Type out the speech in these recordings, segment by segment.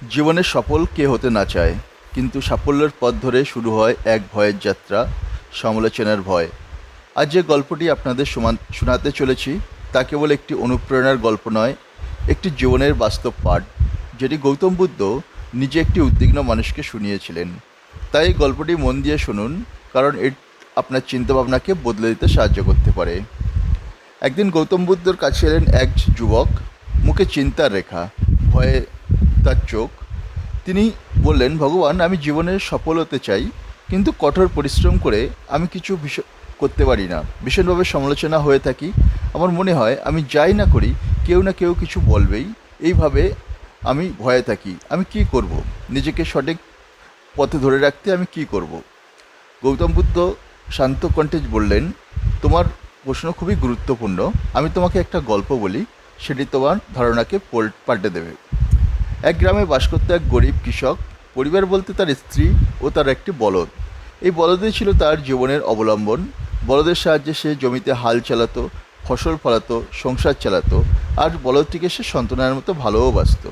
জীবনে সফল কে হতে না চায়, কিন্তু সাফল্যের পথ ধরে শুরু হয় এক ভয়ের যাত্রা, সমালোচনার ভয়। আজ যে গল্পটি আপনাদের শোনাতে চলেছি তা কেবল একটি অনুপ্রেরণার গল্প নয়, একটি জীবনের বাস্তব পাঠ, যেটি গৌতম বুদ্ধ নিজে একটি উদ্বিগ্ন মানুষকে শুনিয়েছিলেন। তাই এই গল্পটি মন দিয়ে শুনুন, কারণ আপনার চিন্তাভাবনাকে বদলে দিতে সাহায্য করতে পারে। একদিন গৌতম বুদ্ধর কাছে এলেন এক যুবক, মুখে চিন্তার রেখা, ভয়ে তার চোখ। তিনি বললেন, ভগবান, আমি জীবনে সফল হতে চাই, কিন্তু কঠোর পরিশ্রম করে আমি কিছু করতে পারি না। ভীষণভাবে সমালোচনা হয়ে থাকি। আমার মনে হয় আমি যাই না করি, কেউ না কেউ কিছু বলবেই। এইভাবে আমি ভয়ে থাকি। আমি কি করব? নিজেকে সঠিক পথে ধরে রাখতে আমি কি করব? গৌতম বুদ্ধ শান্ত কণ্ঠে বললেন, তোমার প্রশ্ন খুবই গুরুত্বপূর্ণ। আমি তোমাকে একটা গল্প বলি, সেটি তোমার ধারণাকে পাল্টে দেবে। এক গ্রামে বাস করত এক গরিব কৃষক। পরিবার বলতে তার স্ত্রী ও তার একটি বলদ। এই বলদই ছিল তার জীবনের অবলম্বন। বলদের সাহায্যে সে জমিতে হাল চালাতো, ফসল ফলাতো, সংসার চালাতো, আর বলদটিকে সে সন্তানের মতো ভালোবাসত।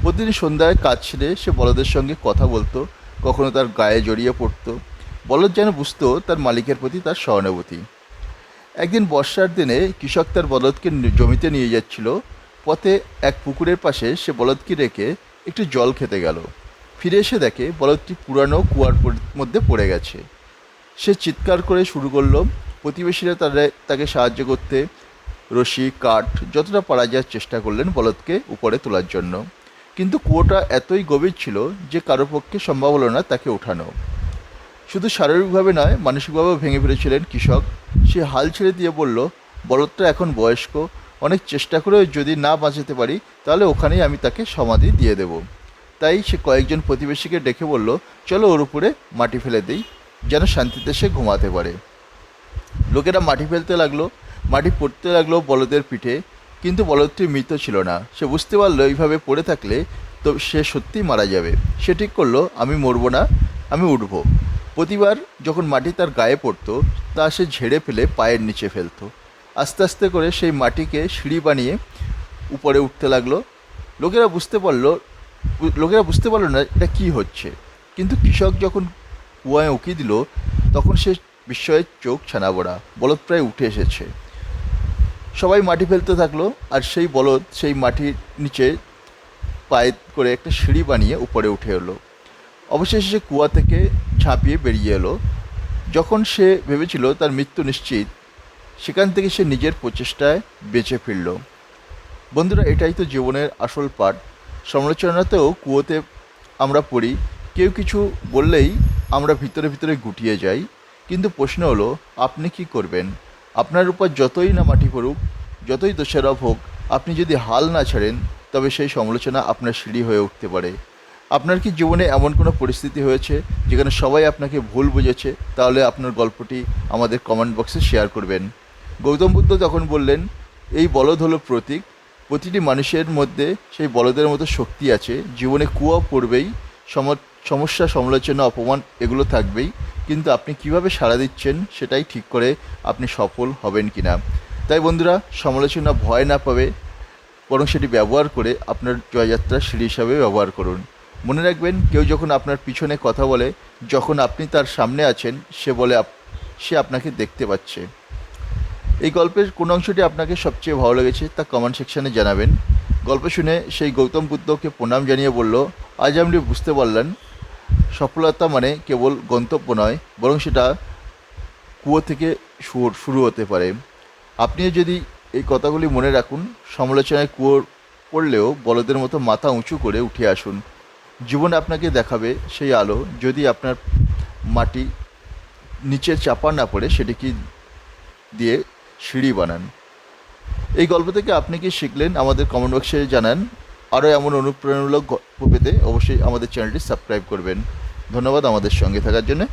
প্রতিদিন সন্ধ্যায় কাজ ছেড়ে সে বলদের সঙ্গে কথা বলতো, কখনো তার গায়ে জড়িয়ে পড়তো। বলদ যেন বুঝতো তার মালিকের প্রতি তার সহানুভূতি। একদিন বর্ষার দিনে কৃষক তার বলদকে জমিতে নিয়ে যাচ্ছিল। পথে এক পুকুরের পাশে সে বলদকে রেখে একটু জল খেতে গেল। ফিরে এসে দেখে বলদটি পুরানো কুয়ার মধ্যে পড়ে গেছে। সে চিৎকার করে শুরু করলো। প্রতিবেশীরা তাকে সাহায্য করতে রশি, কাঠ যতটা পারা যায় চেষ্টা করলেন বলদকে উপরে তোলার জন্য, কিন্তু কুয়োটা এতই গভীর ছিল যে কারো পক্ষে সম্ভব হলো না তাকে ওঠানো। শুধু শারীরিকভাবে নয়, মানসিকভাবেও ভেঙে পড়েছিলেন কৃষক। সে হাল ছেড়ে দিয়ে বলল, বলদটা এখন বয়স্ক, অনেক চেষ্টা করেও যদি না বাঁচাতে পারি তাহলে ওখানেই আমি তাকে সমাধি দিয়ে দেব। তাই সে কয়েকজন প্রতিবেশীকে ডেকে বলল, চলো ওর উপরে মাটি ফেলে দিই, যেন শান্তিতে সে ঘুমাতে পারে। লোকেরা মাটি ফেলতে লাগলো, মাটি পড়তে লাগলো বলদের পিঠে, কিন্তু বলদটি মৃত ছিল না। সে বুঝতে পারলো এইভাবে পড়ে থাকলে তো সে সত্যিই মারা যাবে। সে ঠিক করলো, আমি মরবো না, আমি উঠবো। প্রতিবার যখন মাটি তার গায়ে পড়তো তা সে ঝেড়ে ফেলে পায়ের নিচে ফেলতো। আস্তে আস্তে করে সেই মাটিকে সিঁড়ি বানিয়ে উপরে উঠতে লাগলো। লোকেরা বুঝতে পারলো লোকেরা বুঝতে পারলো না এটা কী হচ্ছে, কিন্তু কৃষক যখন কুয়ায় উকি দিল তখন সে বিস্ময়ে চোখ ছানাবড়া। বলদ প্রায় উঠে এসেছে। সবাই মাটি ফেলতে থাকলো, আর সেই বলদ সেই মাটির নিচে পায়ে করে একটা সিঁড়ি বানিয়ে উপরে উঠে এলো। অবশেষে সে কুয়া থেকে ঝাঁপিয়ে বেরিয়ে এলো। যখন সে ভেবেছিল তার মৃত্যু নিশ্চিত, সেখান থেকে সে নিজের প্রচেষ্টায় বেঁচে ফিরল। বন্ধুরা, এটাই তো জীবনের আসল পাঠ। সমালোচনাতেও কুয়োতে আমরা পড়ি, কেউ কিছু বললেই আমরা ভিতরে ভিতরে গুটিয়ে যাই। কিন্তু প্রশ্ন হলো, আপনি কি করবেন? আপনার উপর যতই না মাটি পড়ুক, যতই দোষারোপ হোক, আপনি যদি হাল না ছাড়েন, তবে সেই সমালোচনা আপনার সিঁড়ি হয়ে উঠতে পারে। আপনার কি জীবনে এমন কোনো পরিস্থিতি হয়েছে যেখানে সবাই আপনাকে ভুল বুঝেছে? তাহলে আপনার গল্পটি আমাদের কমেন্ট বক্সে শেয়ার করবেন। গৌতম বুদ্ধ তখন বললেন, এই বলদ হলো প্রতীক। প্রতিটি মানুষের মধ্যে সেই বলদের মতো শক্তি আছে। জীবনে কুয়া পড়বেই, সমস্যা, সমালোচনা, অপমান এগুলো থাকবেই, কিন্তু আপনি কিভাবে সাড়া দিচ্ছেন সেটাই ঠিক করে আপনি সফল হবেন কি না। তাই বন্ধুরা, সমালোচনা ভয় না পাবে, বরং সেটি ব্যবহার করে আপনার জয়যাত্রার সিঁড়ি হিসাবে ব্যবহার করুন। মনে রাখবেন, কেউ যখন আপনার পিছনে কথা বলে, যখন আপনি তার সামনে আছেন, সে আপনাকে দেখতে পাচ্ছে। এই গল্পের কোন অংশটি আপনাকে সবচেয়ে ভালো লেগেছে তা কমেন্ট সেকশানে জানাবেন। গল্প শুনে সেই গৌতম বুদ্ধকে প্রণাম জানিয়ে বলল, আজ আপনি বুঝতে পারলেন সফলতা মানে কেবল গন্তব্য নয়, বরং সেটা কুয়ো থেকে শুরু হতে পারে। আপনিও যদি এই কথাগুলি মনে রাখুন, সমালোচনায় কুয়োর পড়লেও বলদের মতো মাথা উঁচু করে উঠে আসুন। জীবন আপনাকে দেখাবে সেই আলো, যদি আপনার মাটি নিচে চাপা না পড়ে সেটিকে দিয়ে সিঁড়ি বানান। এই গল্প থেকে আপনি কি শিখলেন আমাদের কমেন্ট বক্সে জানান। আরও এমন অনুপ্রেরণামূলক গল্প পেতে অবশ্যই আমাদের চ্যানেলটি সাবস্ক্রাইব করবেন। ধন্যবাদ আমাদের সঙ্গে থাকার জন্য।